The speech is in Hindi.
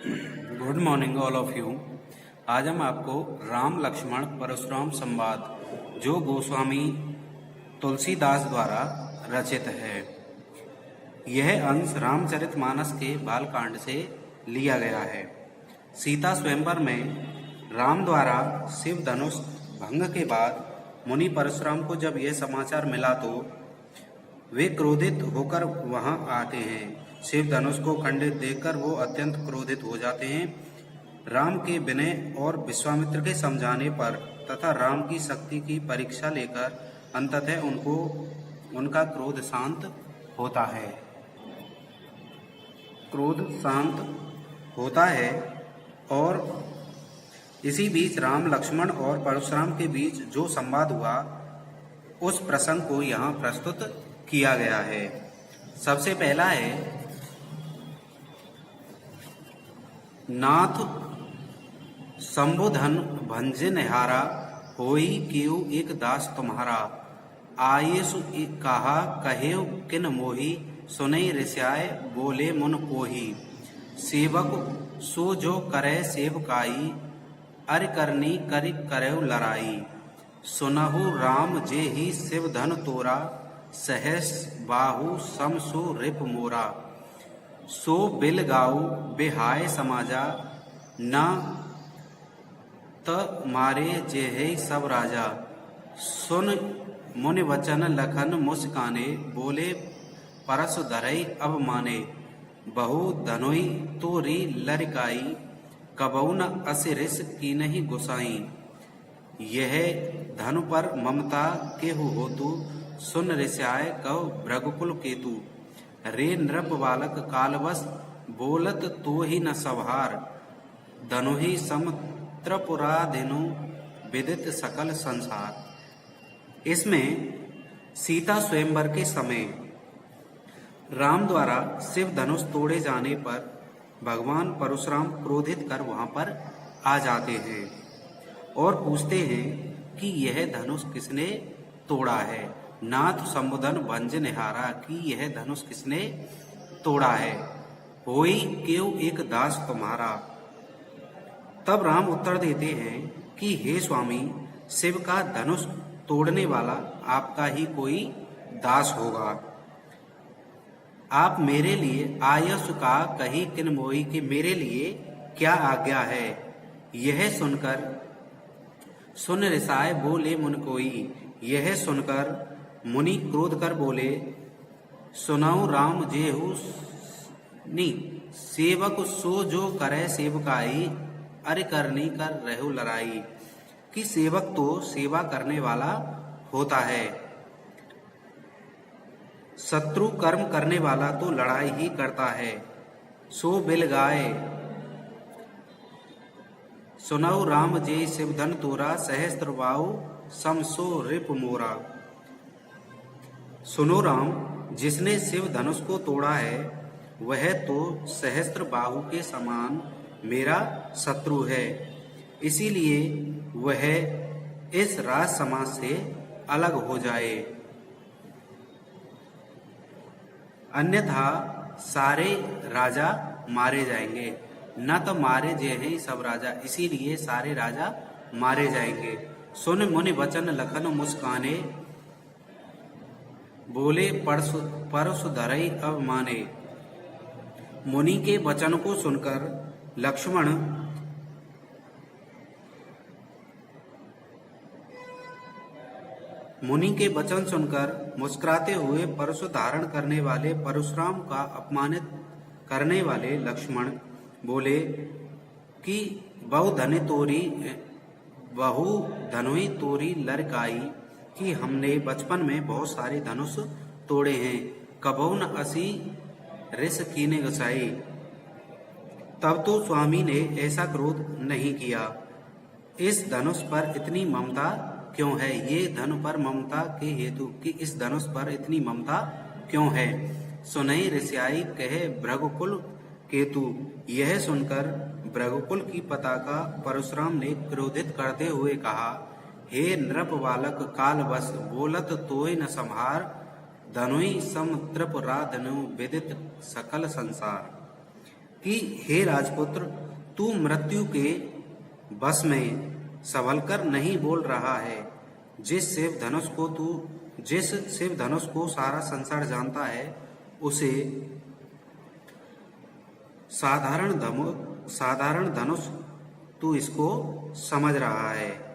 Good morning all of you. आज हम आपको राम लक्ष्मण परशुराम संवाद जो गोस्वामी तुलसीदास द्वारा रचित है, यह अंश रामचरितमानस के बालकांड से लिया गया है। सीता स्वयंवर में राम द्वारा शिव धनुष भंग के बाद मुनि परशुराम को जब यह समाचार मिला तो वे क्रोधित होकर वहां आते हैं। शिव धनुष को खंडित देखकर वो अत्यंत क्रोधित हो जाते हैं। राम के विनय और विश्वामित्र के समझाने पर तथा राम की शक्ति की परीक्षा लेकर अंततः उनका क्रोध शांत होता है। क्रोध शांत होता है और इसी बीच राम लक्ष्मण और परशुराम के बीच जो संवाद हुआ उस प्रसंग को यहाँ प्रस्तुत किया गया है। सबसे पहला है, नाथ शंभुधन भंजे निहारा, होई केउ एक दास तुम्हारा। आयेसु कहा कहेउ किन मोही, सुनई ऋषाय बोले मुन कोही। सेवक सो जो करे सेवकाई, अर करनी करि करeu लड़ाई। सुनहु राम जे ही शिव धन तोरा, सहस बाहु सम सो रिप मोरा। सो बिल गाऊ बेहाय समाजा, न त मारे जेहे सब राजा। सुन मुनि वचन लखन मुस्काने, बोले परस धरई अब माने। बहु धनोई तोरी लरिकाई, कबऊ न असिरिस की नहीं गुसाई। यह धनु पर ममता केहु होतु, सुन ऋषाय कव भृगुकुल केतु। रे नृप बालक कालवश, बोलत तो ही न सभार। धनुहि सम त्रिपुराधिनु, विदित सकल संसार। इसमें सीता स्वयंवर के समय राम द्वारा शिव धनुष तोड़े जाने पर भगवान परशुराम क्रोधित कर वहां पर आ जाते हैं और पूछते हैं कि यह धनुष किसने तोड़ा है। नाथ शंभुधन भंज निहारा, कि यह धनुष किसने तोड़ा है। होई केउ एक दास तुम्हारा। तब राम उत्तर देते हैं कि हे स्वामी, शिव का धनुष तोड़ने वाला आपका ही कोई दास होगा। आप मेरे लिए आयसु का कही किन मोई, कि मेरे लिए क्या आज्ञा है। यह सुनकर सुन ऋषाय बोले मुन कोई। यह सुनकर मुनि क्रोध कर बोले, सुनाऊ राम जेहु नी, सेवक सो जो करे सेवकाई। अरे करनी कर रहु लड़ाई, कि सेवक तो सेवा करने वाला होता है, शत्रु कर्म करने वाला तो लड़ाई ही करता है। सो बिल गाए सुनाऊ राम जे शिव धन तोरा, सहस्त्र बाहु सम सो रिप मोरा। सुनो राम, जिसने शिव धनुष को तोड़ा है वह तो सहस्त्र बाहु के समान मेरा शत्रु है, इसीलिए वह इस राज समाज से अलग हो जाए, अन्यथा सारे राजा मारे जाएंगे। न तो मारे जे हैं सब राजा, इसीलिए सारे राजा मारे जाएंगे। सुन मुनि वचन लखन मुस्काने, बोले परसु धरई अब माने। मुनि के वचन को सुनकर लक्ष्मण मुस्कुराते हुए परशु धारण करने वाले परशुराम का अपमानित करने वाले लक्ष्मण बोले कि बहु धनुई तोरी लड़काई, कि हमने बचपन में बहुत सारे धनुष तोड़े हैं, कबहू न असी रिस कीने गसाई। तब तो स्वामी ने ऐसा क्रोध नहीं किया। इस धनुष पर इतनी ममता क्यों है। ये धनु पर ममता के हेतु, कि इस धनुष पर इतनी ममता क्यों है। सुनई ऋषाई कहे भृगुकुल केतु। यह सुनकर भृगुकुल की पताका परशुराम ने क्रोधित करते हुए कहा, हे नृप बालक कालवश, बोलत तोय न संहार। धनुई सम त्रिपुराधनु, विदित सकल संसार। कि हे राजपुत्र, तू मृत्यु के बस में संभलकर नहीं बोल रहा है। जिस शिव धनुष को सारा संसार जानता है, उसे साधारण धनुष तू इसको समझ रहा है।